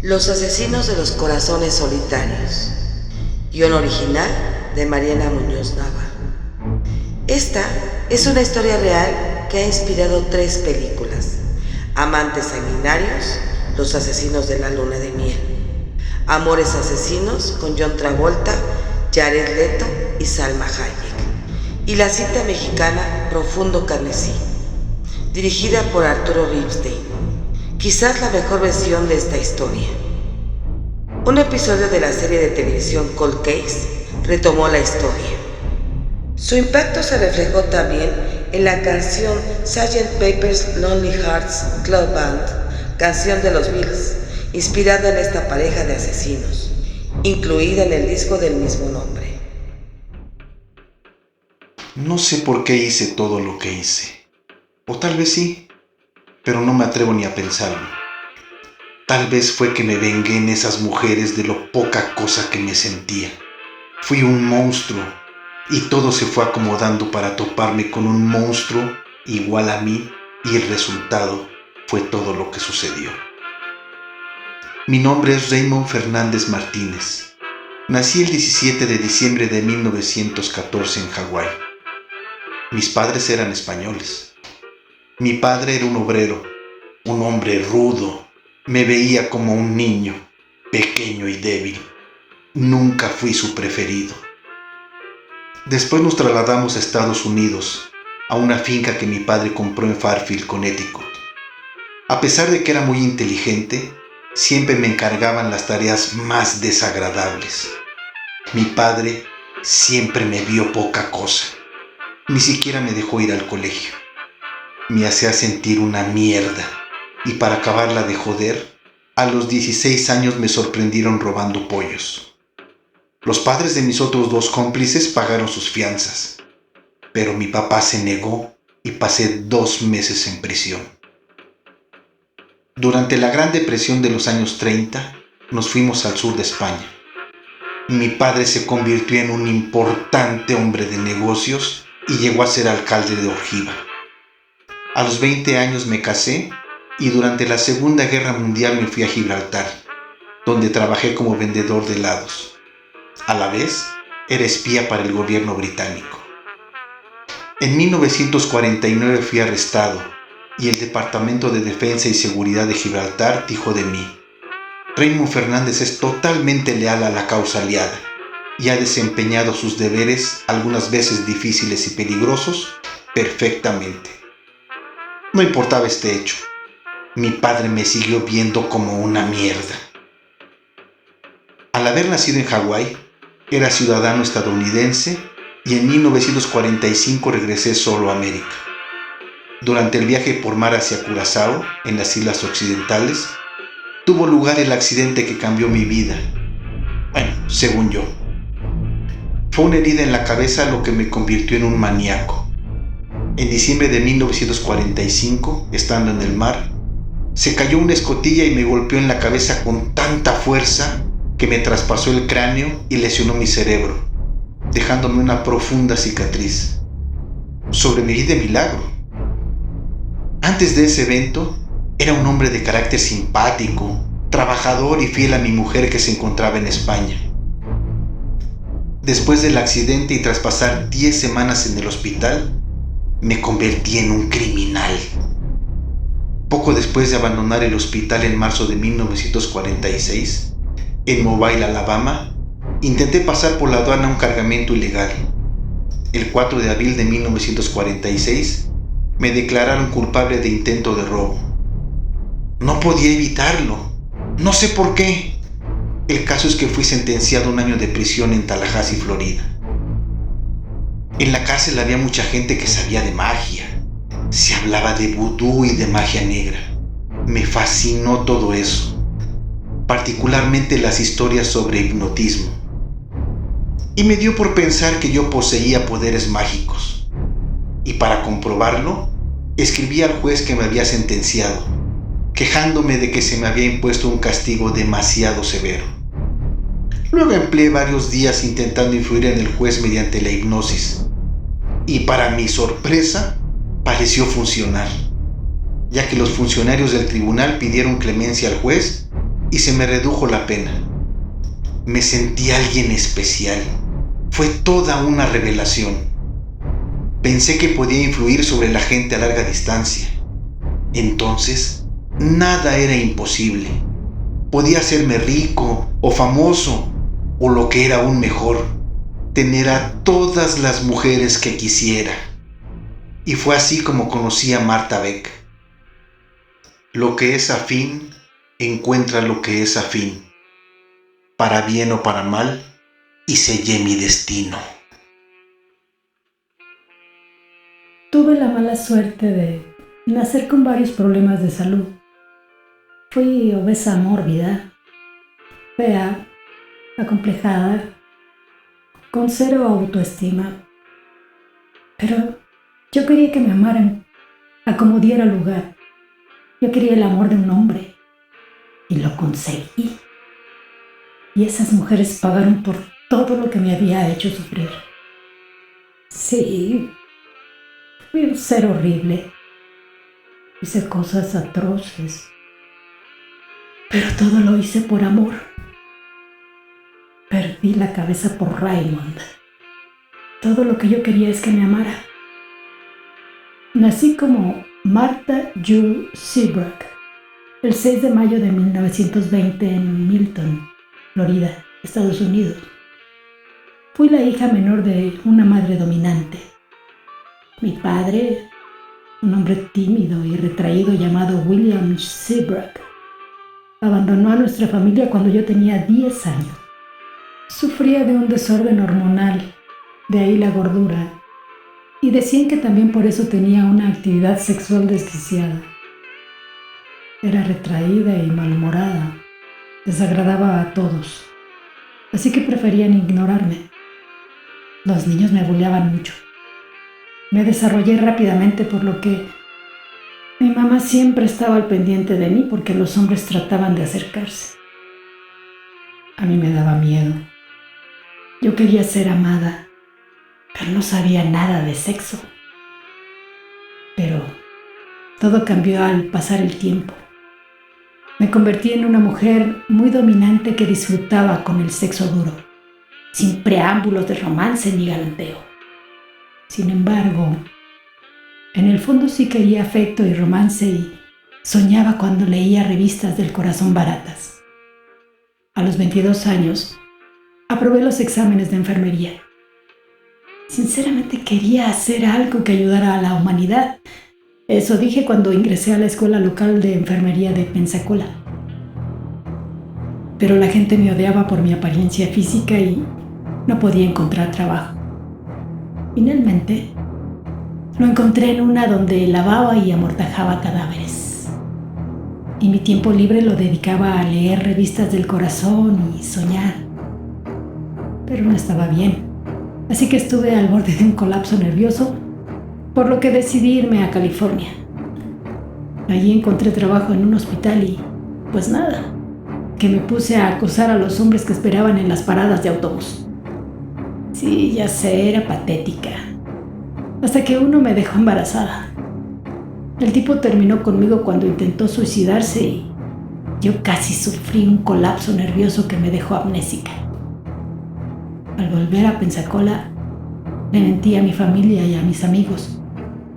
Los asesinos de los corazones solitarios. Guión original de Mariana Muñoz Nava. Esta es una historia real que ha inspirado 3 películas: Amantes sanguinarios, Los asesinos de la luna de miel, Amores asesinos con John Travolta, Jared Leto y Salma Hayek, y la cinta mexicana Profundo Carmesí, dirigida por Arturo Ripstein. Quizás la mejor versión de esta historia. Un episodio de la serie de televisión Cold Case retomó la historia. Su impacto se reflejó también en la canción Sgt. Pepper's Lonely Hearts Club Band, canción de los Beatles, inspirada en esta pareja de asesinos, incluida en el disco del mismo nombre. No sé por qué hice todo lo que hice. O tal vez sí, pero no me atrevo ni a pensarlo. Tal vez fue que me vengué en esas mujeres de lo poca cosa que me sentía. Fui un monstruo y todo se fue acomodando para toparme con un monstruo igual a mí, y el resultado fue todo lo que sucedió. Mi nombre es Raymond Fernández Martínez. Nací el 17 de diciembre de 1914 en Hawái. Mis padres eran españoles. Mi padre era un obrero, un hombre rudo. Me veía como un niño, pequeño y débil. Nunca fui su preferido. Después nos trasladamos a Estados Unidos, a una finca que mi padre compró en Fairfield, Connecticut. A pesar de que era muy inteligente, siempre me encargaban las tareas más desagradables. Mi padre siempre me vio poca cosa. Ni siquiera me dejó ir al colegio. Me hacía sentir una mierda, y para acabarla de joder, a los 16 años me sorprendieron robando pollos. Los padres de mis otros 2 cómplices pagaron sus fianzas, pero mi papá se negó y pasé 2 meses en prisión. Durante la Gran Depresión de los años 30, nos fuimos al sur de España. Mi padre se convirtió en un importante hombre de negocios y llegó a ser alcalde de Orgiva. A los 20 años me casé y durante la Segunda Guerra Mundial me fui a Gibraltar, donde trabajé como vendedor de helados. A la vez, era espía para el gobierno británico. En 1949 fui arrestado y el Departamento de Defensa y Seguridad de Gibraltar dijo de mí: Raymond Fernández es totalmente leal a la causa aliada y ha desempeñado sus deberes, algunas veces difíciles y peligrosos, perfectamente. No importaba este hecho. Mi padre me siguió viendo como una mierda. Al haber nacido en Hawái, era ciudadano estadounidense y en 1945 regresé solo a América. Durante el viaje por mar hacia Curazao, en las Islas Occidentales, tuvo lugar el accidente que cambió mi vida. Bueno, según yo. Fue una herida en la cabeza lo que me convirtió en un maníaco. En diciembre de 1945, estando en el mar, se cayó una escotilla y me golpeó en la cabeza con tanta fuerza que me traspasó el cráneo y lesionó mi cerebro, dejándome una profunda cicatriz. Sobreviví de milagro. Antes de ese evento, era un hombre de carácter simpático, trabajador y fiel a mi mujer que se encontraba en España. Después del accidente y tras pasar 10 semanas en el hospital, me convertí en un criminal. Poco después de abandonar el hospital en marzo de 1946, en Mobile, Alabama, intenté pasar por la aduana un cargamento ilegal. El 4 de abril de 1946, me declararon culpable de intento de robo. No podía evitarlo. No sé por qué. El caso es que fui sentenciado a 1 año de prisión en Tallahassee, Florida. En la cárcel había mucha gente que sabía de magia. Se hablaba de vudú y de magia negra. Me fascinó todo eso, particularmente las historias sobre hipnotismo. Y me dio por pensar que yo poseía poderes mágicos. Y para comprobarlo, escribí al juez que me había sentenciado, quejándome de que se me había impuesto un castigo demasiado severo. Luego empleé varios días intentando influir en el juez mediante la hipnosis. Y para mi sorpresa, pareció funcionar, ya que los funcionarios del tribunal pidieron clemencia al juez y se me redujo la pena. Me sentí alguien especial. Fue toda una revelación. Pensé que podía influir sobre la gente a larga distancia. Entonces, nada era imposible. Podía hacerme rico o famoso, o lo que era aún mejor, tener a todas las mujeres que quisiera. Y fue así como conocí a Marta Beck. Lo que es afín, encuentra lo que es afín, para bien o para mal, y sellé mi destino. Tuve la mala suerte de nacer con varios problemas de salud. Fui obesa mórbida, fea, acomplejada, con cero autoestima. Pero yo quería que me amaran a como diera lugar. Yo quería el amor de un hombre y lo conseguí. Y esas mujeres pagaron por todo lo que me había hecho sufrir. Sí, fui un ser horrible. Hice cosas atroces. Pero todo lo hice por amor. Perdí la cabeza por Raymond. Todo lo que yo quería es que me amara. Nací como Martha Jewel Seabrook el 6 de mayo de 1920 en Milton, Florida, Estados Unidos. Fui la hija menor de una madre dominante. Mi padre, un hombre tímido y retraído llamado William Seabrook, abandonó a nuestra familia cuando yo tenía 10 años. Sufría de un desorden hormonal, de ahí la gordura, y decían que también por eso tenía una actividad sexual desquiciada. Era retraída y malhumorada, desagradaba a todos, así que preferían ignorarme. Los niños me bulleaban mucho. Me desarrollé rápidamente, por lo que mi mamá siempre estaba al pendiente de mí porque los hombres trataban de acercarse. A mí me daba miedo. Yo quería ser amada, pero no sabía nada de sexo. Pero todo cambió al pasar el tiempo. Me convertí en una mujer muy dominante que disfrutaba con el sexo duro, sin preámbulos de romance ni galanteo. Sin embargo, en el fondo sí quería afecto y romance y soñaba cuando leía revistas del corazón baratas. A los 22 años, aprobé los exámenes de enfermería. Sinceramente quería hacer algo que ayudara a la humanidad. Eso dije cuando ingresé a la escuela local de enfermería de Pensacola. Pero la gente me odiaba por mi apariencia física y no podía encontrar trabajo. Finalmente, lo encontré en una donde lavaba y amortajaba cadáveres. Y mi tiempo libre lo dedicaba a leer revistas del corazón y soñar. Pero no estaba bien, así que estuve al borde de un colapso nervioso, por lo que decidí irme a California. Allí encontré trabajo en un hospital y, pues nada, que me puse a acosar a los hombres que esperaban en las paradas de autobús. Sí, ya sé, era patética. Hasta que uno me dejó embarazada. El tipo terminó conmigo cuando intentó suicidarse y yo casi sufrí un colapso nervioso que me dejó amnésica. Al volver a Pensacola, le mentí a mi familia y a mis amigos.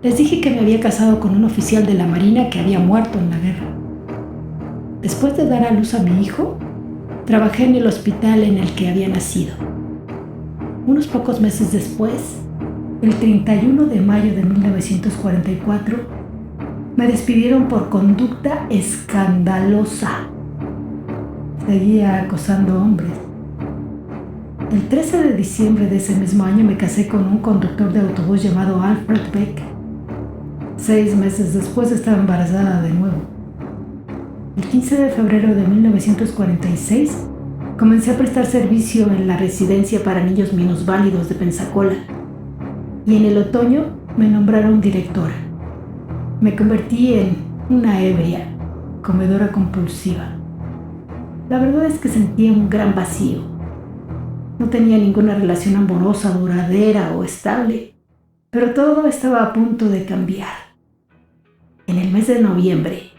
Les dije que me había casado con un oficial de la Marina que había muerto en la guerra. Después de dar a luz a mi hijo, trabajé en el hospital en el que había nacido. Unos pocos meses después, el 31 de mayo de 1944, me despidieron por conducta escandalosa. Seguía acosando hombres. El 13 de diciembre de ese mismo año me casé con un conductor de autobús llamado Alfred Beck. 6 meses después estaba embarazada de nuevo. El 15 de febrero de 1946 comencé a prestar servicio en la residencia para niños minusválidos de Pensacola y en el otoño me nombraron directora. Me convertí en una ebria, comedora compulsiva. La verdad es que sentía un gran vacío. No tenía ninguna relación amorosa, duradera o estable, pero todo estaba a punto de cambiar. En el mes de noviembre,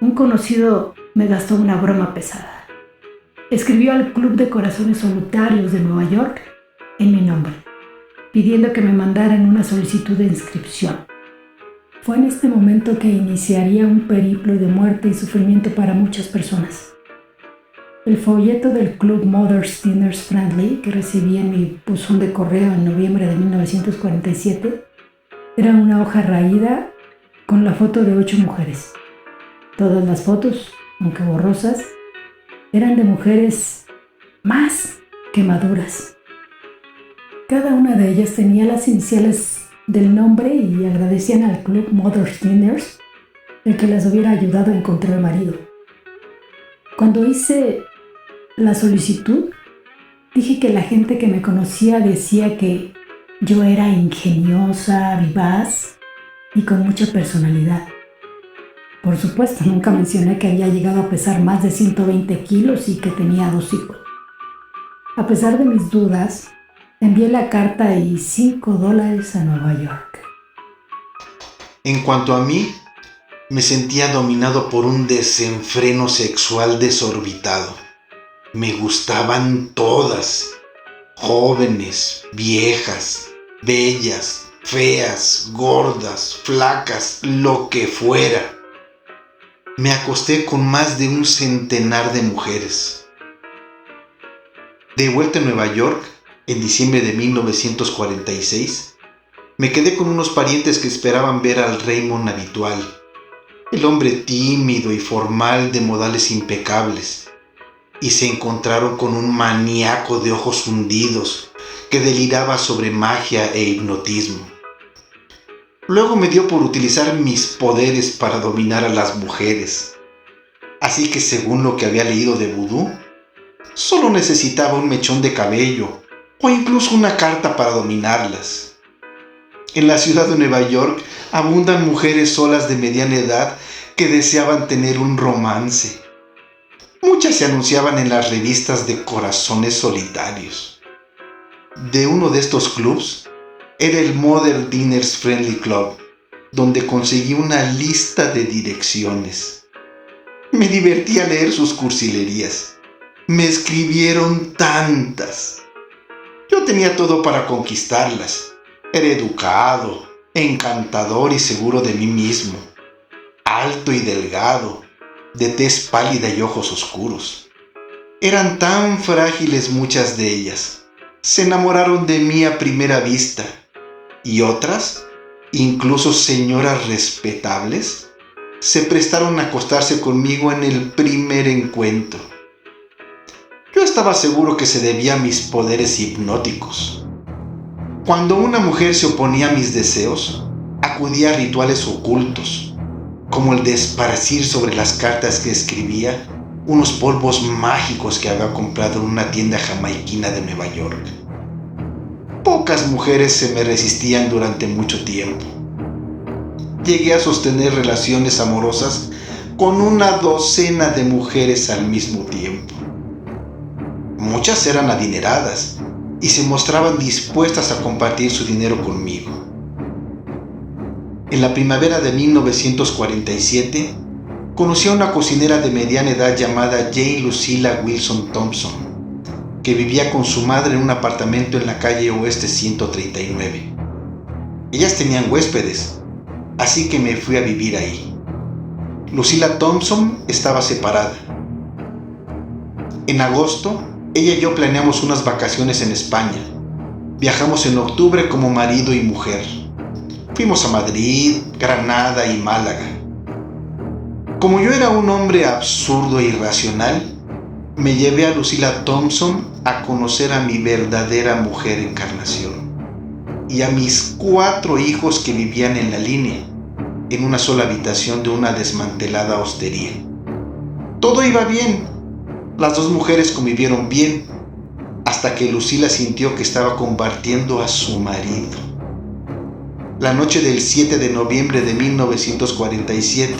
un conocido me gastó una broma pesada. Escribió al Club de Corazones Solitarios de Nueva York en mi nombre, pidiendo que me mandaran una solicitud de inscripción. Fue en este momento que iniciaría un periplo de muerte y sufrimiento para muchas personas. El folleto del Club Mothers Dinners Friendly que recibí en mi buzón de correo en noviembre de 1947 era una hoja raída con la foto de 8 mujeres. Todas las fotos, aunque borrosas, eran de mujeres más que maduras. Cada una de ellas tenía las iniciales del nombre y agradecían al Club Mothers Dinners el que las hubiera ayudado a encontrar marido. Cuando hice la solicitud, dije que la gente que me conocía decía que yo era ingeniosa, vivaz y con mucha personalidad. Por supuesto, nunca mencioné que había llegado a pesar más de 120 kilos y que tenía 2 hijos. A pesar de mis dudas, envié la carta y $5 a Nueva York. En cuanto a mí, me sentía dominado por un desenfreno sexual desorbitado. Me gustaban todas, jóvenes, viejas, bellas, feas, gordas, flacas, lo que fuera. Me acosté con más de un centenar de mujeres. De vuelta en Nueva York, en diciembre de 1946, me quedé con unos parientes que esperaban ver al Raymond habitual, el hombre tímido y formal de modales impecables, y se encontraron con un maníaco de ojos hundidos que deliraba sobre magia e hipnotismo. Luego me dio por utilizar mis poderes para dominar a las mujeres, así que según lo que había leído de vudú, solo necesitaba un mechón de cabello o incluso una carta para dominarlas. En la ciudad de Nueva York abundan mujeres solas de mediana edad que deseaban tener un romance. Muchas se anunciaban en las revistas de corazones solitarios. De uno de estos clubs era el Mother Dinners Friendly Club, donde conseguí una lista de direcciones. Me divertía leer sus cursilerías. Me escribieron tantas. Yo tenía todo para conquistarlas. Era educado, encantador y seguro de mí mismo. Alto y delgado, de tez pálida y ojos oscuros. Eran tan frágiles muchas de ellas. Se enamoraron de mí a primera vista. Y otras, incluso señoras respetables, se prestaron a acostarse conmigo en el primer encuentro. Yo estaba seguro que se debía a mis poderes hipnóticos. Cuando una mujer se oponía a mis deseos, acudía a rituales ocultos, como el de esparcir sobre las cartas que escribía unos polvos mágicos que había comprado en una tienda jamaiquina de Nueva York. Pocas mujeres se me resistían durante mucho tiempo. Llegué a sostener relaciones amorosas con una docena de mujeres al mismo tiempo. Muchas eran adineradas y se mostraban dispuestas a compartir su dinero conmigo. En la primavera de 1947, conocí a una cocinera de mediana edad llamada Jane Lucilla Wilson Thompson, que vivía con su madre en un apartamento en la calle Oeste 139. Ellas tenían huéspedes, así que me fui a vivir ahí. Lucilla Thompson estaba separada. En agosto, ella y yo planeamos unas vacaciones en España. Viajamos en octubre como marido y mujer. Fuimos a Madrid, Granada y Málaga. Como yo era un hombre absurdo e irracional, me llevé a Lucilla Thompson a conocer a mi verdadera mujer encarnación y a mis 4 hijos que vivían en la línea, en una sola habitación de una desmantelada hostería. Todo iba bien. Las 2 mujeres convivieron bien, hasta que Lucilla sintió que estaba combatiendo a su marido. La noche del 7 de noviembre de 1947,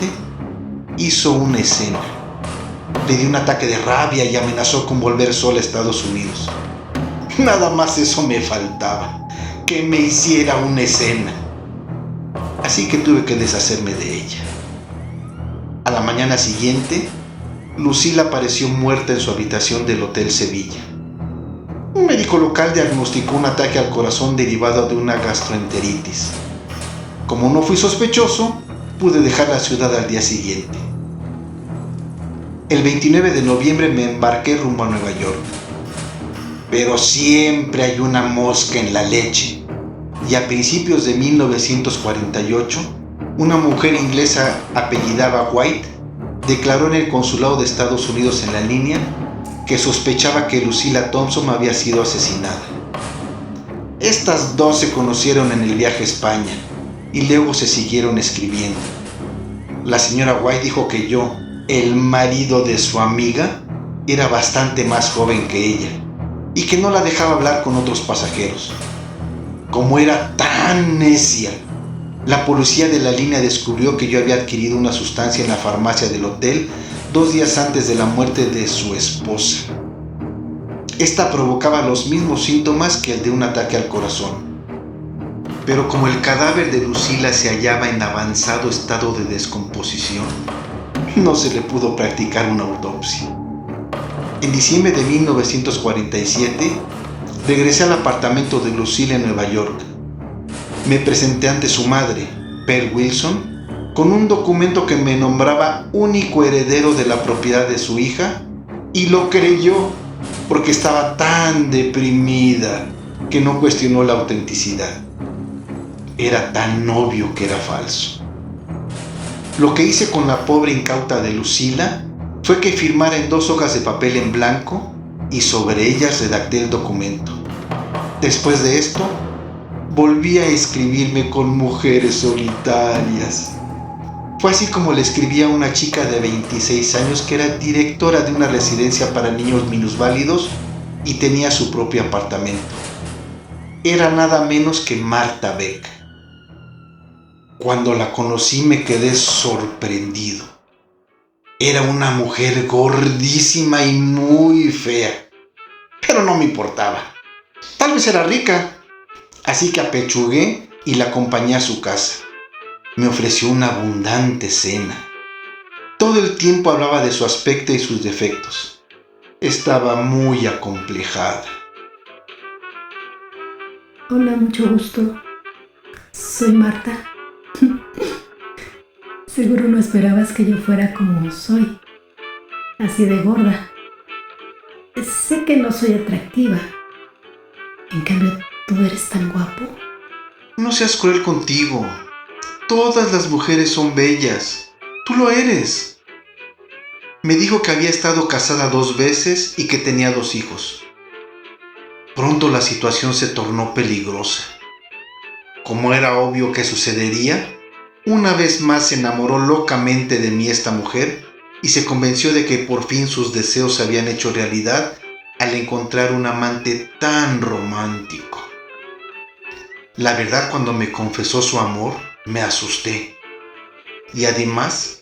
hizo una escena. Le dio un ataque de rabia y amenazó con volver sola a Estados Unidos. Nada más eso me faltaba, que me hiciera una escena. Así que tuve que deshacerme de ella. A la mañana siguiente, Lucila apareció muerta en su habitación del Hotel Sevilla. Un médico local diagnosticó un ataque al corazón derivado de una gastroenteritis. Como no fui sospechoso, pude dejar la ciudad al día siguiente. El 29 de noviembre me embarqué rumbo a Nueva York. Pero siempre hay una mosca en la leche. Y a principios de 1948, una mujer inglesa apellidada White declaró en el consulado de Estados Unidos en la línea que sospechaba que Lucila Thompson había sido asesinada. Estas dos se conocieron en el viaje a España y luego se siguieron escribiendo. La señora White dijo que yo, el marido de su amiga, era bastante más joven que ella y que no la dejaba hablar con otros pasajeros. Como era tan necia, la policía de la línea descubrió que yo había adquirido una sustancia en la farmacia del hotel 2 días antes de la muerte de su esposa. Esta provocaba los mismos síntomas que el de un ataque al corazón. Pero como el cadáver de Lucila se hallaba en avanzado estado de descomposición, no se le pudo practicar una autopsia. En diciembre de 1947, regresé al apartamento de Lucila en Nueva York. Me presenté ante su madre, Pearl Wilson, con un documento que me nombraba único heredero de la propiedad de su hija, y lo creyó porque estaba tan deprimida que no cuestionó la autenticidad. Era tan obvio que era falso. Lo que hice con la pobre incauta de Lucila fue que firmara en 2 hojas de papel en blanco y sobre ellas redacté el documento. Después de esto, volví a escribirme con mujeres solitarias. Fue así como le escribí a una chica de 26 años que era directora de una residencia para niños minusválidos y tenía su propio apartamento. Era nada menos que Martha Beck. Cuando la conocí me quedé sorprendido. Era una mujer gordísima y muy fea, pero no me importaba. Tal vez era rica, así que apechugué y la acompañé a su casa. Me ofreció una abundante cena. Todo el tiempo hablaba de su aspecto y sus defectos. Estaba muy acomplejada. Hola, mucho gusto. Soy Marta. Seguro no esperabas que yo fuera como soy, así de gorda. Sé que no soy atractiva. En cambio, tú eres tan guapo. No seas cruel contigo. Todas las mujeres son bellas. Tú lo eres. Me dijo que había estado casada 2 veces y que tenía 2 hijos. Pronto la situación se tornó peligrosa. Como era obvio que sucedería, una vez más se enamoró locamente de mí esta mujer y se convenció de que por fin sus deseos se habían hecho realidad al encontrar un amante tan romántico. La verdad, cuando me confesó su amor, me asusté. Y además,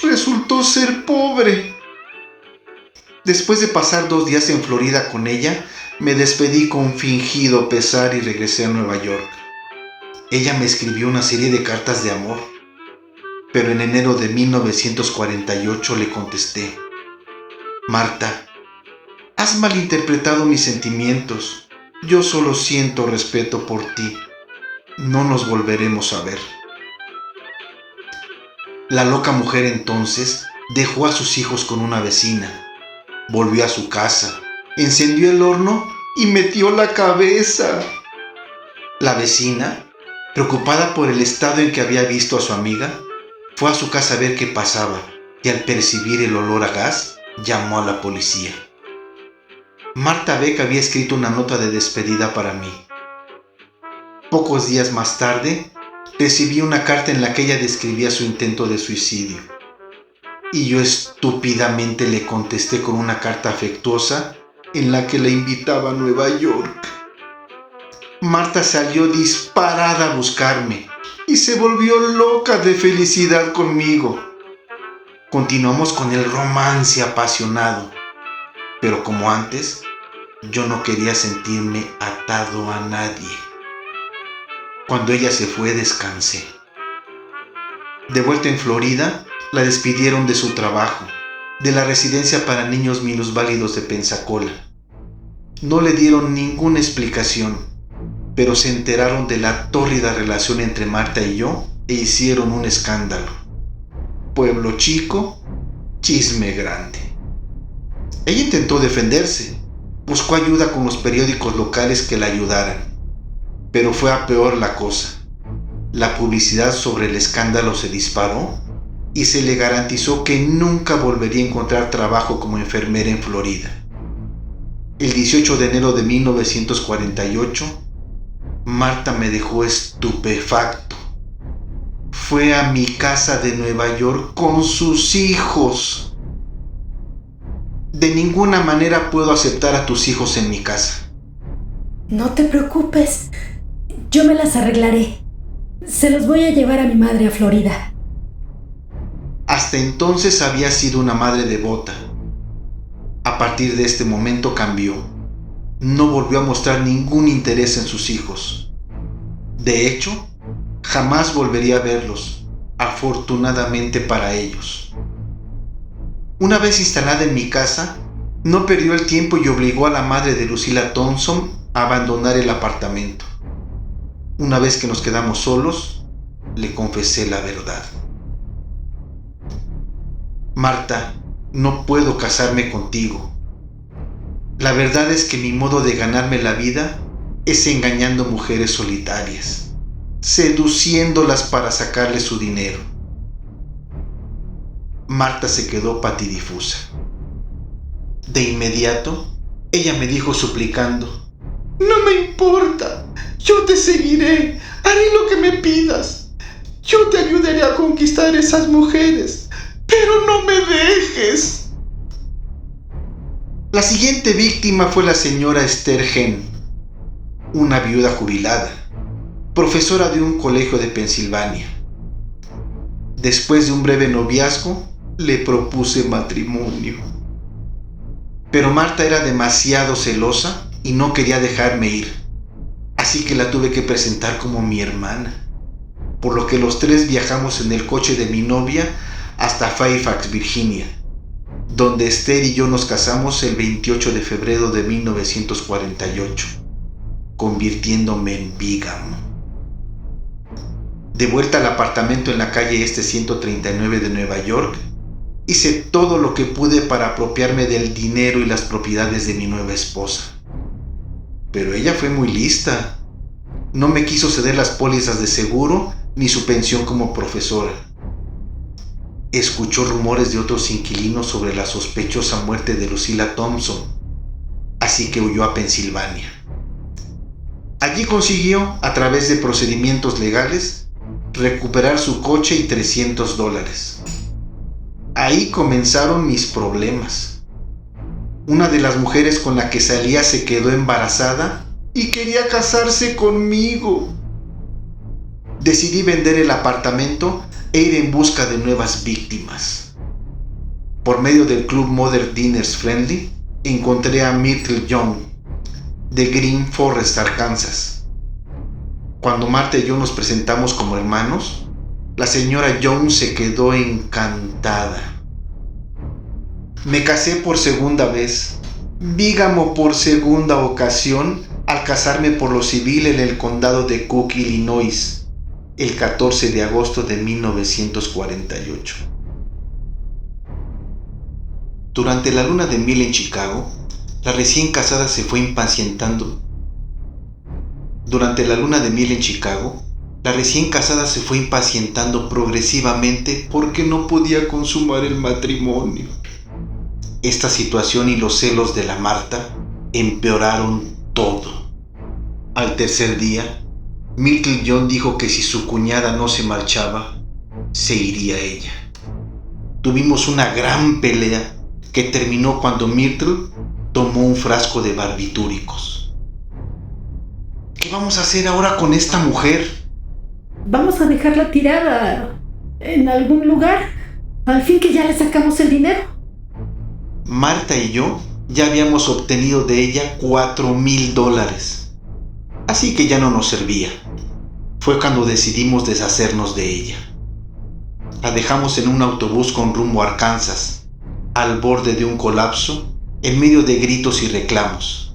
resultó ser pobre. Después de pasar 2 días en Florida con ella, me despedí con fingido pesar y regresé a Nueva York. Ella me escribió una serie de cartas de amor, pero en enero de 1948 le contesté: Marta, has malinterpretado mis sentimientos. Yo solo siento respeto por ti. No nos volveremos a ver. La loca mujer entonces dejó a sus hijos con una vecina. Volvió a su casa, encendió el horno y metió la cabeza. La vecina, preocupada por el estado en que había visto a su amiga, fue a su casa a ver qué pasaba y al percibir el olor a gas, llamó a la policía. Martha Beck había escrito una nota de despedida para mí. Pocos días más tarde, recibí una carta en la que ella describía su intento de suicidio. Y yo estúpidamente le contesté con una carta afectuosa en la que la invitaba a Nueva York. Marta salió disparada a buscarme y se volvió loca de felicidad conmigo. Continuamos con el romance apasionado, pero como antes, yo no quería sentirme atado a nadie. Cuando ella se fue, descansé. De vuelta en Florida, la despidieron de su trabajo de la residencia para niños minusválidos de Pensacola. No le dieron ninguna explicación, pero se enteraron de la tórrida relación entre Marta y yo e hicieron un escándalo. Pueblo chico, chisme grande. Ella intentó defenderse, buscó ayuda con los periódicos locales que la ayudaran, pero fue a peor la cosa. La publicidad sobre el escándalo se disparó y se le garantizó que nunca volvería a encontrar trabajo como enfermera en Florida. El 18 de enero de 1948, Marta me dejó estupefacto. Fue a mi casa de Nueva York con sus hijos. De ninguna manera puedo aceptar a tus hijos en mi casa. No te preocupes, yo me las arreglaré. Se los voy a llevar a mi madre a Florida. Hasta entonces había sido una madre devota. A partir de este momento cambió. No volvió a mostrar ningún interés en sus hijos. De hecho, jamás volvería a verlos, afortunadamente para ellos. Una vez instalada en mi casa, no perdió el tiempo y obligó a la madre de Lucila Thompson a abandonar el apartamento. Una vez que nos quedamos solos, le confesé la verdad. Marta, no puedo casarme contigo. La verdad es que mi modo de ganarme la vida es engañando mujeres solitarias, seduciéndolas para sacarles su dinero. Marta se quedó patidifusa. De inmediato, ella me dijo suplicando: «No me importa, yo te seguiré, haré lo que me pidas. Yo te ayudaré a conquistar esas mujeres, pero no me dejes». La siguiente víctima fue la señora Esther Henn, una viuda jubilada, profesora de un colegio de Pensilvania. Después de un breve noviazgo, le propuse matrimonio. Pero Marta era demasiado celosa y no quería dejarme ir, así que la tuve que presentar como mi hermana, por lo que los tres viajamos en el coche de mi novia hasta Fairfax, Virginia, donde Esther y yo nos casamos el 28 de febrero de 1948, convirtiéndome en bígamo. De vuelta al apartamento en la calle Este 139 de Nueva York, hice todo lo que pude para apropiarme del dinero y las propiedades de mi nueva esposa. Pero ella fue muy lista. No me quiso ceder las pólizas de seguro ni su pensión como profesora. Escuchó rumores de otros inquilinos sobre la sospechosa muerte de Lucila Thompson, así que huyó a Pensilvania. Allí consiguió, a través de procedimientos legales, recuperar su coche y $300. Ahí comenzaron mis problemas. Una de las mujeres con la que salía se quedó embarazada y quería casarse conmigo. Decidí vender el apartamento e ir en busca de nuevas víctimas. Por medio del club Mother Dinners Friendly, encontré a Myrtle Young, de Green Forest, Arkansas. Cuando Marta y yo nos presentamos como hermanos, la señora Young se quedó encantada. Me casé por segunda vez, bígamo por segunda ocasión, al casarme por lo civil en el condado de Cook, Illinois, el 14 de agosto de 1948. Durante la luna de miel en Chicago, la recién casada se fue impacientando. Progresivamente porque no podía consumar el matrimonio. Esta situación y los celos de la Marta empeoraron todo. Al tercer día, Myrtle John dijo que si su cuñada no se marchaba, se iría ella. Tuvimos una gran pelea que terminó cuando Myrtle tomó un frasco de barbitúricos. ¿Qué vamos a hacer ahora con esta mujer? Vamos a dejarla tirada en algún lugar, al fin que ya le sacamos el dinero. Marta y yo ya habíamos obtenido de ella $4,000, así que ya no nos servía. Fue cuando decidimos deshacernos de ella. La dejamos en un autobús con rumbo a Arkansas, al borde de un colapso, en medio de gritos y reclamos.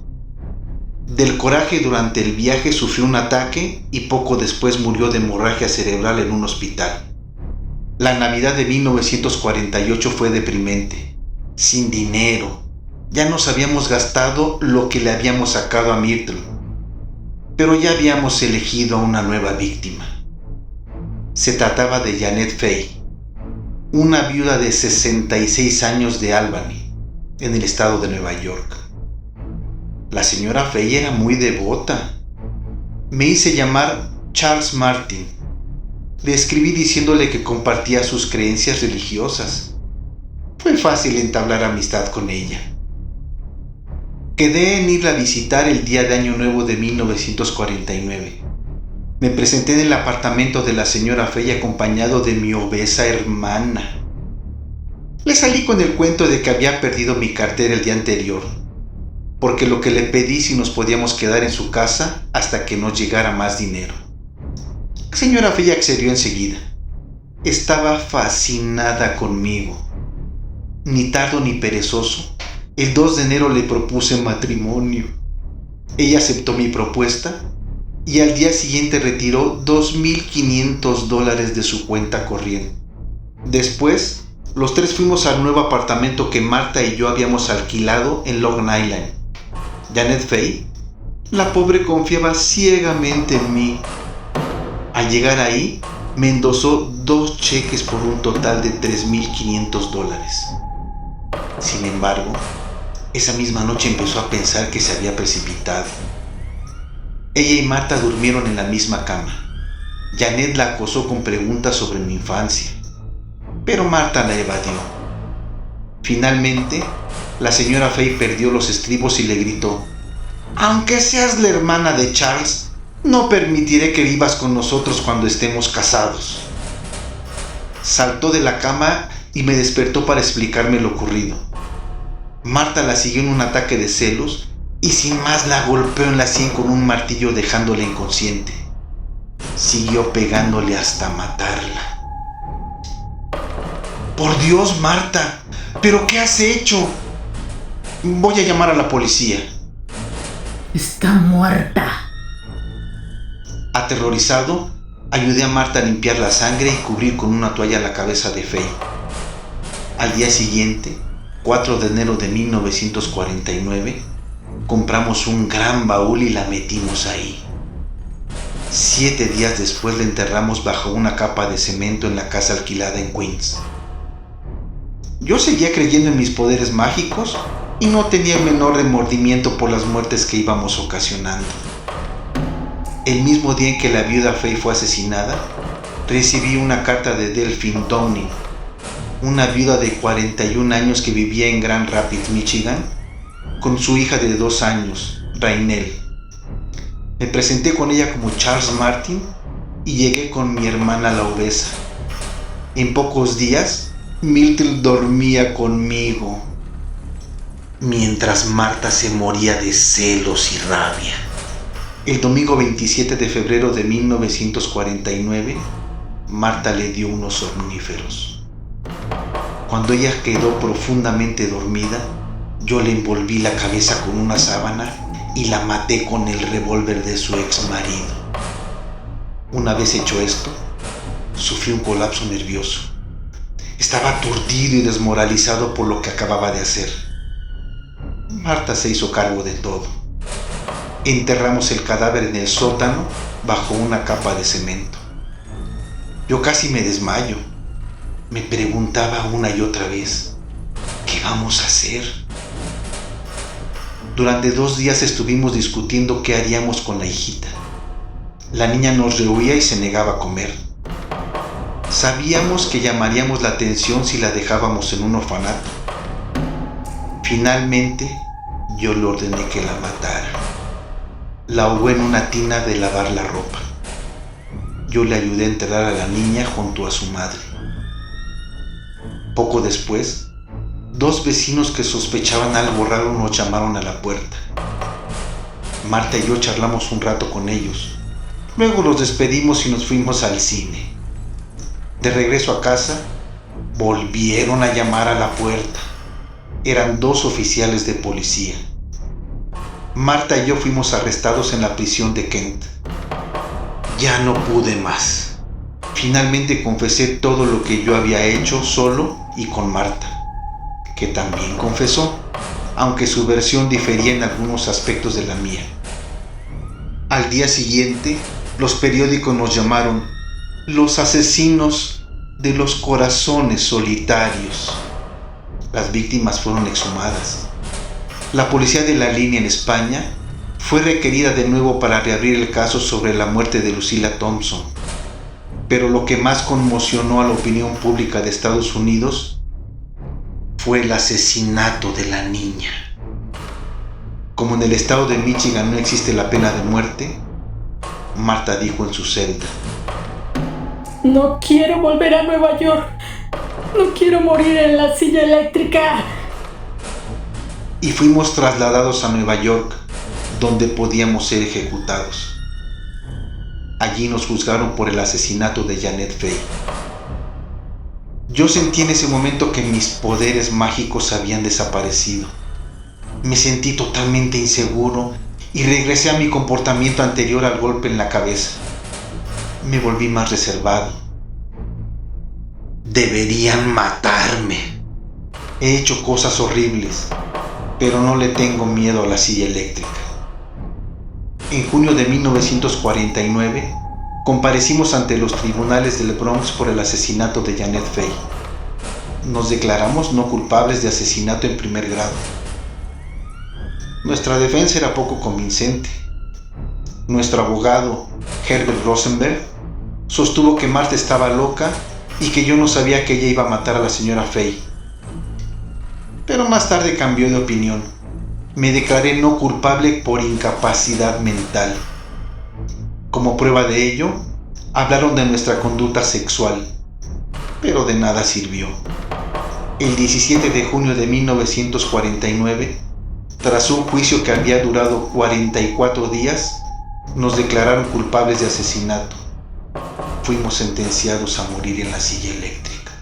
Del coraje durante el viaje sufrió un ataque y poco después murió de hemorragia cerebral en un hospital. La Navidad de 1948 fue deprimente, sin dinero. Ya nos habíamos gastado lo que le habíamos sacado a Myrtle, pero ya habíamos elegido a una nueva víctima. Se trataba de Janet Fay, una viuda de 66 años de Albany, en el estado de Nueva York. La señora Fay era muy devota. Me hice llamar Charles Martin. Le escribí diciéndole que compartía sus creencias religiosas. Fue fácil entablar amistad con ella. Quedé en irla a visitar el día de Año Nuevo de 1949. Me presenté en el apartamento de la señora Fay acompañado de mi obesa hermana. Le salí con el cuento de que había perdido mi cartera el día anterior, porque lo que le pedí si nos podíamos quedar en su casa hasta que nos llegara más dinero. La señora Fay accedió enseguida. Estaba fascinada conmigo. Ni tardo ni perezoso, el 2 de enero le propuse matrimonio. Ella aceptó mi propuesta y al día siguiente retiró $2,500 de su cuenta corriente. Después, los tres fuimos al nuevo apartamento que Marta y yo habíamos alquilado en Long Island. Janet Fay, la pobre, confiaba ciegamente en mí. Al llegar ahí, me endosó 2 cheques por un total de $3,500. Sin embargo, esa misma noche empezó a pensar que se había precipitado. Ella y Marta durmieron en la misma cama. Janet la acosó con preguntas sobre mi infancia, pero Marta la evadió. Finalmente, la señora Fay perdió los estribos y le gritó: «Aunque seas la hermana de Charles, no permitiré que vivas con nosotros cuando estemos casados». Saltó de la cama y me despertó para explicarme lo ocurrido. Marta la siguió en un ataque de celos y sin más la golpeó en la sien con un martillo dejándola inconsciente. Siguió pegándole hasta matarla. «Por Dios, Marta, ¿pero qué has hecho? Voy a llamar a la policía». Está muerta. Aterrorizado, ayudé a Marta a limpiar la sangre y cubrir con una toalla la cabeza de Fay. Al día siguiente, 4 de enero de 1949, compramos un gran baúl y la metimos ahí. 7 días después la enterramos bajo una capa de cemento en la casa alquilada en Queens. Yo seguía creyendo en mis poderes mágicos y no tenía el menor remordimiento por las muertes que íbamos ocasionando. El mismo día en que la viuda Fay fue asesinada, recibí una carta de Delphine Downing, una viuda de 41 años que vivía en Grand Rapids, Michigan, con su hija de 2 años, Rainel. Me presenté con ella como Charles Martin y llegué con mi hermana la obesa. En pocos días, Myrtle dormía conmigo, mientras Marta se moría de celos y rabia. El domingo 27 de febrero de 1949, Marta le dio unos somníferos. Cuando ella quedó profundamente dormida, yo le envolví la cabeza con una sábana y la maté con el revólver de su ex marido. Una vez hecho esto, sufrí un colapso nervioso. Estaba aturdido y desmoralizado por lo que acababa de hacer. Marta se hizo cargo de todo. Enterramos el cadáver en el sótano bajo una capa de cemento. Yo casi me desmayo. Me preguntaba una y otra vez, ¿qué vamos a hacer? Durante 2 días estuvimos discutiendo qué haríamos con la hijita. La niña nos rehuía y se negaba a comer. Sabíamos que llamaríamos la atención si la dejábamos en un orfanato. Finalmente, yo le ordené que la matara. La ahogó en una tina de lavar la ropa. Yo le ayudé a enterrar a la niña junto a su madre. Poco después, 2 vecinos que sospechaban algo raro nos llamaron a la puerta. Marta y yo charlamos un rato con ellos. Luego los despedimos y nos fuimos al cine. De regreso a casa, volvieron a llamar a la puerta. Eran 2 oficiales de policía. Marta y yo fuimos arrestados en la prisión de Kent. Ya no pude más. Finalmente confesé todo lo que yo había hecho solo y con Marta, que también confesó, aunque su versión difería en algunos aspectos de la mía. Al día siguiente, los periódicos nos llamaron los asesinos de los corazones solitarios. Las víctimas fueron exhumadas. La policía de la línea en España fue requerida de nuevo para reabrir el caso sobre la muerte de Lucila Thompson. Pero lo que más conmocionó a la opinión pública de Estados Unidos fue el asesinato de la niña. Como en el estado de Michigan no existe la pena de muerte, Marta dijo en su celda: No quiero volver a Nueva York. No quiero morir en la silla eléctrica. Y fuimos trasladados a Nueva York, donde podíamos ser ejecutados. Allí nos juzgaron por el asesinato de Janet Fay. Yo sentí en ese momento que mis poderes mágicos habían desaparecido. Me sentí totalmente inseguro y regresé a mi comportamiento anterior al golpe en la cabeza. Me volví más reservado. Deberían matarme. He hecho cosas horribles, pero no le tengo miedo a la silla eléctrica. En junio de 1949, comparecimos ante los tribunales del Bronx por el asesinato de Janet Fay. Nos declaramos no culpables de asesinato en primer grado. Nuestra defensa era poco convincente. Nuestro abogado, Herbert Rosenberg, sostuvo que Marta estaba loca y que yo no sabía que ella iba a matar a la señora Fay. Pero más tarde cambió de opinión. Me declaré no culpable por incapacidad mental. Como prueba de ello, hablaron de nuestra conducta sexual, pero de nada sirvió. El 17 de junio de 1949, tras un juicio que había durado 44 días, nos declararon culpables de asesinato. Fuimos sentenciados a morir en la silla eléctrica.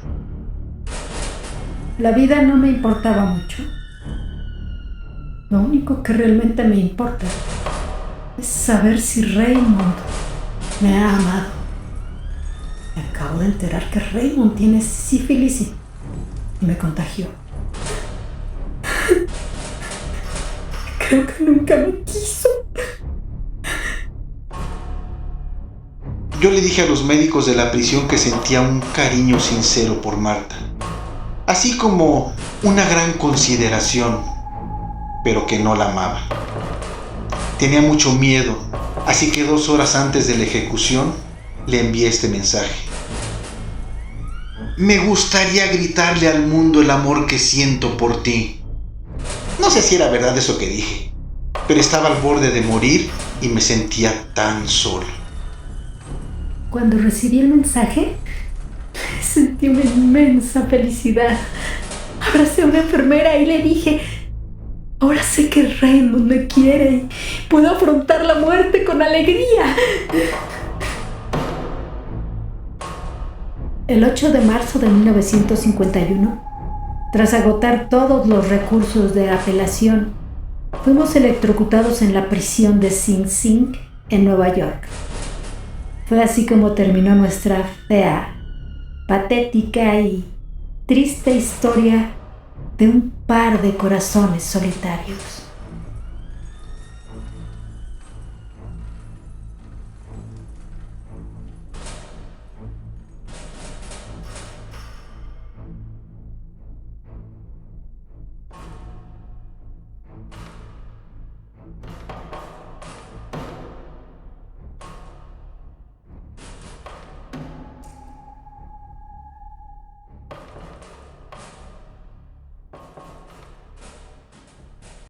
La vida no me importaba mucho. Lo único que realmente me importa es saber si Raymond me ha amado. Me acabo de enterar que Raymond tiene sífilis y me contagió. Creo que nunca me quiso. Yo le dije a los médicos de la prisión que sentía un cariño sincero por Marta, así como una gran consideración, pero que no la amaba. Tenía mucho miedo, así que 2 horas antes de la ejecución le envié este mensaje: me gustaría gritarle al mundo el amor que siento por ti. No sé si era verdad eso que dije, pero estaba al borde de morir y me sentía tan solo. Cuando recibí el mensaje, sentí una inmensa felicidad. Abracé a una enfermera y le dije: ahora sé que Raymond me quiere y puedo afrontar la muerte con alegría. El 8 de marzo de 1951, tras agotar todos los recursos de apelación, fuimos electrocutados en la prisión de Sing Sing, en Nueva York. Fue así como terminó nuestra fea, patética y triste historia de un par de corazones solitarios.